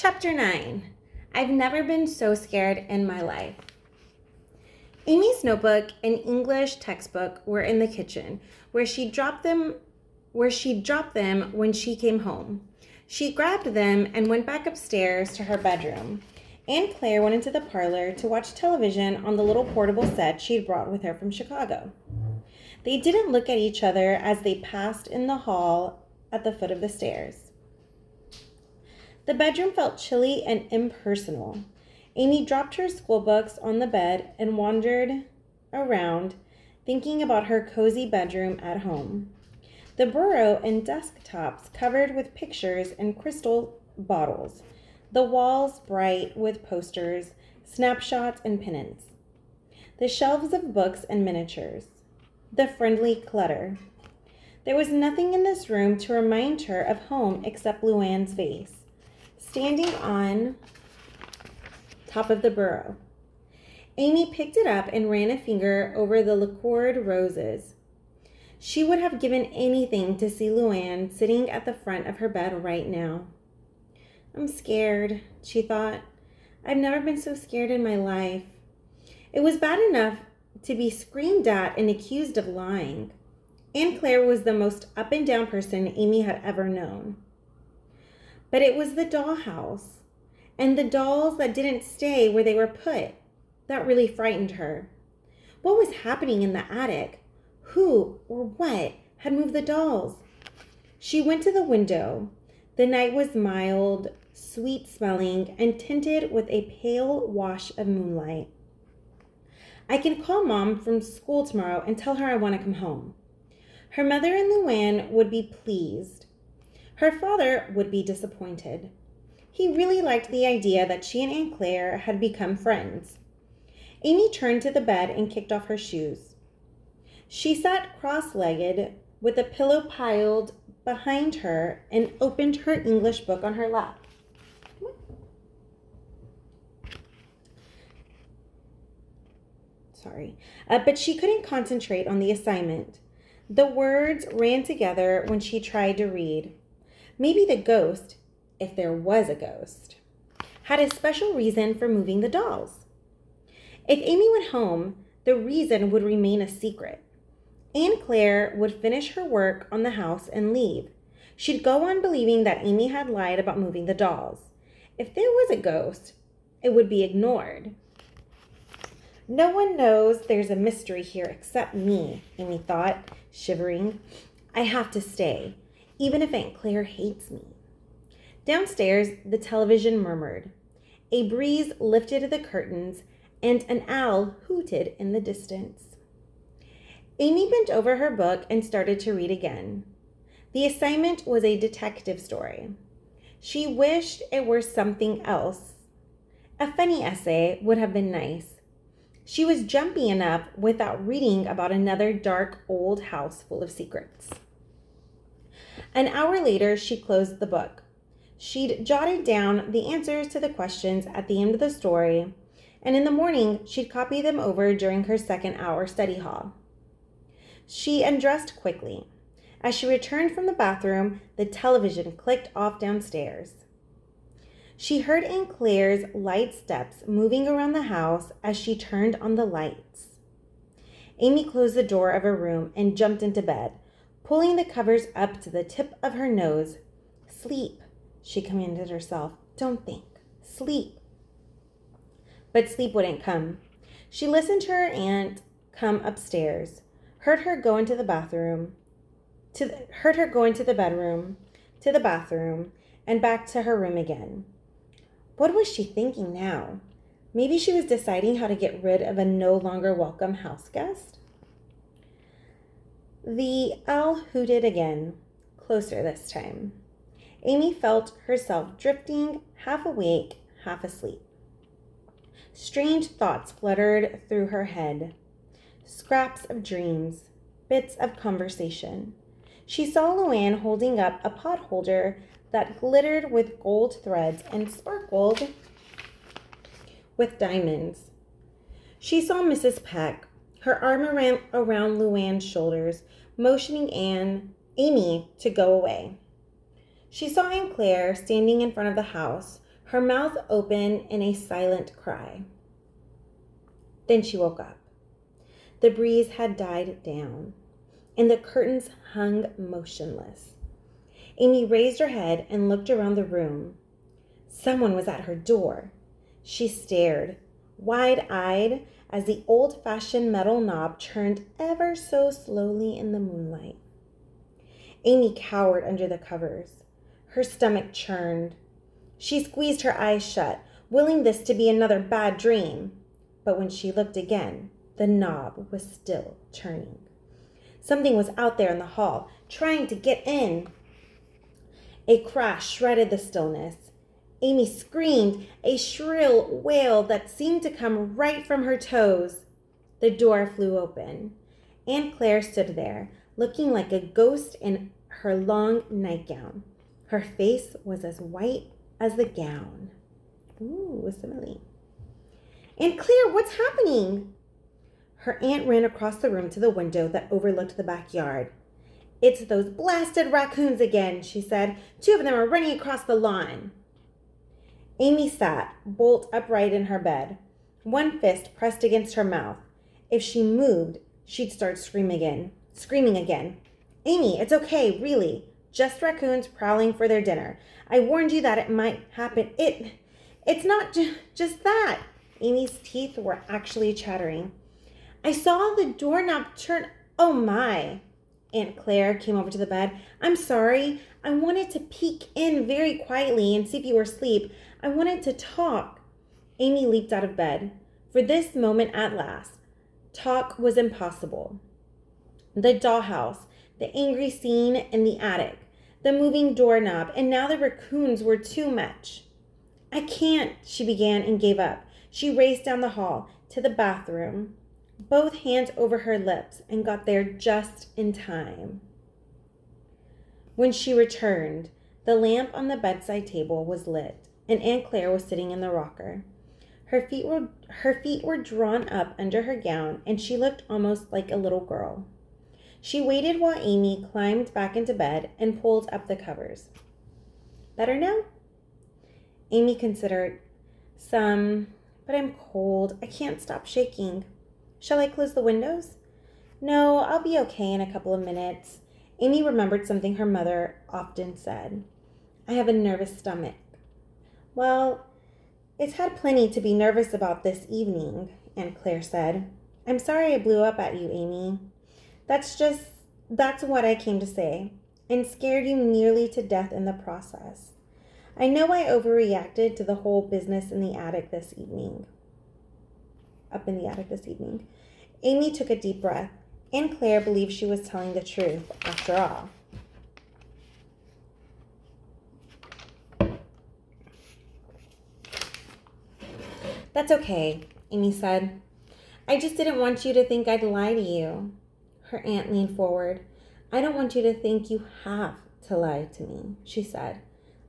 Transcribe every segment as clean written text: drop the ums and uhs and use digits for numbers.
Chapter 9. I've never been so scared in my life. Amy's notebook and English textbook were in the kitchen, where she'd dropped them when she came home. She grabbed them and went back upstairs to her bedroom. Aunt Claire went into the parlor to watch television on the little portable set she'd brought with her from Chicago. They didn't look at each other as they passed in the hall at the foot of the stairs. The bedroom felt chilly and impersonal. Amy dropped her school books on the bed and wandered around, thinking about her cozy bedroom at home. The bureau and desktops covered with pictures and crystal bottles. The walls bright with posters, snapshots, and pennants. The shelves of books and miniatures. The friendly clutter. There was nothing in this room to remind her of home except Luann's vase, standing on top of the bureau. Amy picked it up and ran a finger over the lacquered roses. She would have given anything to see Luann sitting at the front of her bed right now. I'm scared, she thought. I've never been so scared in my life. It was bad enough to be screamed at and accused of lying. Aunt Claire was the most up and down person Amy had ever known. But it was the dollhouse and the dolls that didn't stay where they were put that really frightened her. What was happening in the attic? Who or what had moved the dolls? She went to the window. The night was mild, sweet-smelling, and tinted with a pale wash of moonlight. I can call Mom from school tomorrow and tell her I want to come home. Her mother and Luann would be pleased. Her father would be disappointed. He really liked the idea that she and Aunt Claire had become friends. Amy turned to the bed and kicked off her shoes. She sat cross-legged with a pillow piled behind her and opened her English book on her lap. But she couldn't concentrate on the assignment. The words ran together when she tried to read. Maybe the ghost, if there was a ghost, had a special reason for moving the dolls. If Amy went home, the reason would remain a secret. Aunt Claire would finish her work on the house and leave. She'd go on believing that Amy had lied about moving the dolls. If there was a ghost, it would be ignored. No one knows there's a mystery here except me, Amy thought, shivering. I have to stay, even if Aunt Claire hates me. Downstairs, the television murmured. A breeze lifted the curtains, and an owl hooted in the distance. Amy bent over her book and started to read again. The assignment was a detective story. She wished it were something else. A funny essay would have been nice. She was jumpy enough without reading about another dark old house full of secrets. An hour later, she closed the book. She'd jotted down the answers to the questions at the end of the story, and in the morning, she'd copy them over during her second-hour study hall. She undressed quickly. As she returned from the bathroom, the television clicked off downstairs. She heard Aunt Claire's light steps moving around the house as she turned on the lights. Amy closed the door of her room and jumped into bed, pulling the covers up to the tip of her nose. Sleep, she commanded herself. Don't think. Sleep. But sleep wouldn't come. She listened to her aunt come upstairs, heard her go into the bathroom, to the bathroom, and back to her room again. What was she thinking now? Maybe she was deciding how to get rid of a no longer welcome house guest? The owl hooted again, closer this time. Amy felt herself drifting, half awake, half asleep. Strange thoughts fluttered through her head. Scraps of dreams, bits of conversation. She saw Luann holding up a pot holder that glittered with gold threads and sparkled with diamonds. She saw Mrs. Peck, her arm around Luann's shoulders, motioning Amy to go away. She saw Aunt Claire standing in front of the house, her mouth open in a silent cry. Then she woke up. The breeze had died down, and the curtains hung motionless. Amy raised her head and looked around the room. Someone was at her door. She stared, wide-eyed, as the old-fashioned metal knob turned ever so slowly in the moonlight. Amy cowered under the covers. Her stomach churned. She squeezed her eyes shut, willing this to be another bad dream. But when she looked again, the knob was still turning. Something was out there in the hall, trying to get in. A crash shredded the stillness. Amy screamed, a shrill wail that seemed to come right from her toes. The door flew open. Aunt Claire stood there, looking like a ghost in her long nightgown. Her face was as white as the gown. Ooh, a simile. Aunt Claire, what's happening? Her aunt ran across the room to the window that overlooked the backyard. It's those blasted raccoons again, she said. 2 of them are running across the lawn. Amy sat, bolt upright in her bed, one fist pressed against her mouth. If she moved, she'd start screaming again. Amy, it's okay, really. Just raccoons prowling for their dinner. I warned you that it might happen. It's not just that. Amy's teeth were actually chattering. I saw the doorknob turn. Oh my. Aunt Claire came over to the bed. I'm sorry. I wanted to peek in very quietly and see if you were asleep. I wanted to talk. Amy leaped out of bed. For this moment at last, talk was impossible. The dollhouse, the angry scene in the attic, the moving doorknob, and now the raccoons were too much. I can't, she began and gave up. She raced down the hall to the bathroom, both hands over her lips, and got there just in time. When she returned, the lamp on the bedside table was lit, and Aunt Claire was sitting in the rocker. Her feet were drawn up under her gown, and she looked almost like a little girl. She waited while Amy climbed back into bed and pulled up the covers. Better now? Amy considered. But I'm cold. I can't stop shaking. Shall I close the windows? No, I'll be okay in a couple of minutes. Amy remembered something her mother often said. I have a nervous stomach. Well, it's had plenty to be nervous about this evening, Aunt Claire said. I'm sorry I blew up at you, Amy. That's what I came to say, and scared you nearly to death in the process. I know I overreacted to the whole business up in the attic this evening. Amy took a deep breath. Aunt Claire believed she was telling the truth, after all. That's okay, Amy said. I just didn't want you to think I'd lie to you. Her aunt leaned forward. I don't want you to think you have to lie to me, she said.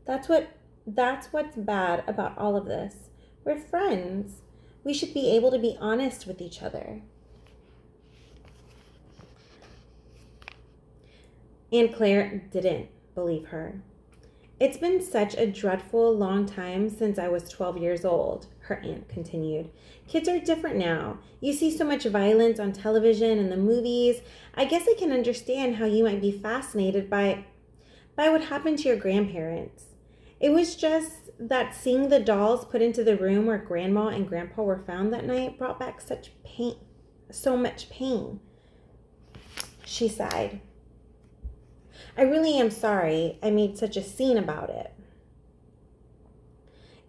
That's what's bad about all of this. We're friends. We should be able to be honest with each other. Aunt Claire didn't believe her. It's been such a dreadful long time since I was 12 years old, her aunt continued. Kids are different now. You see so much violence on television and the movies. I guess I can understand how you might be fascinated by what happened to your grandparents. It was just that seeing the dolls put into the room where Grandma and Grandpa were found that night brought back so much pain. She sighed. I really am sorry I made such a scene about it.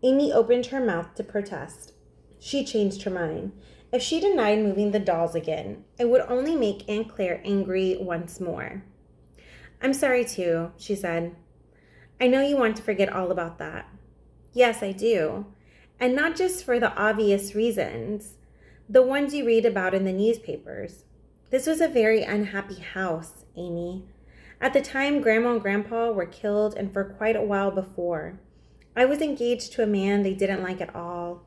Amy opened her mouth to protest. She changed her mind. If she denied moving the dolls again, it would only make Aunt Claire angry once more. I'm sorry too, she said. I know you want to forget all about that. Yes, I do. And not just for the obvious reasons, the ones you read about in the newspapers. This was a very unhappy house, Amy. At the time, Grandma and Grandpa were killed, and for quite a while before. I was engaged to a man they didn't like at all.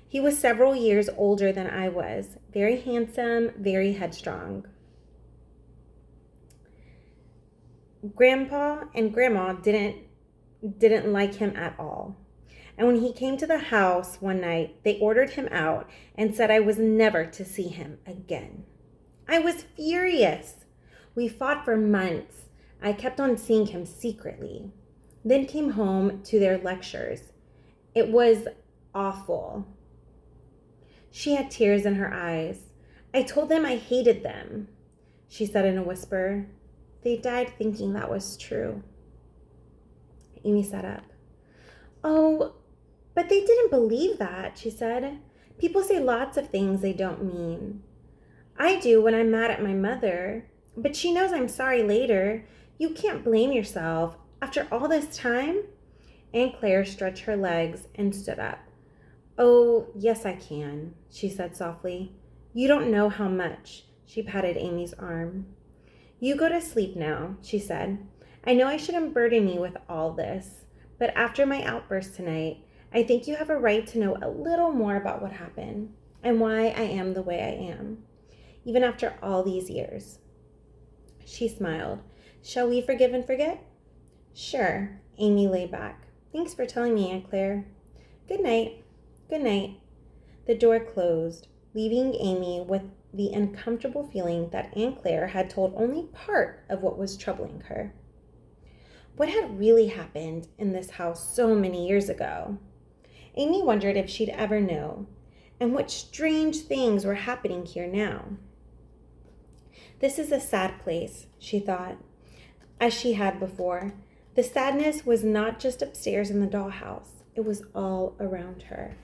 He was several years older than I was, very handsome, very headstrong. Grandpa and Grandma didn't like him at all. And when he came to the house one night, they ordered him out and said I was never to see him again. I was furious. We fought for months. I kept on seeing him secretly. Then came home to their lectures. It was awful. She had tears in her eyes. I told them I hated them, she said in a whisper. They died thinking that was true. Amy sat up. Oh, but they didn't believe that, she said. People say lots of things they don't mean. I do when I'm mad at my mother, but she knows I'm sorry later. You can't blame yourself. After all this time? Aunt Claire stretched her legs and stood up. Oh, yes, I can, she said softly. You don't know how much. She patted Amy's arm. You go to sleep now, she said. I know I shouldn't burden you with all this, but after my outburst tonight, I think you have a right to know a little more about what happened and why I am the way I am, even after all these years. She smiled. Shall we forgive and forget? Sure. Amy lay back. Thanks for telling me, Aunt Claire. Good night. Good night. The door closed, leaving Amy with the uncomfortable feeling that Aunt Claire had told only part of what was troubling her. What had really happened in this house so many years ago? Amy wondered if she'd ever know, and what strange things were happening here now. This is a sad place, she thought, as she had before. The sadness was not just upstairs in the dollhouse. It was all around her.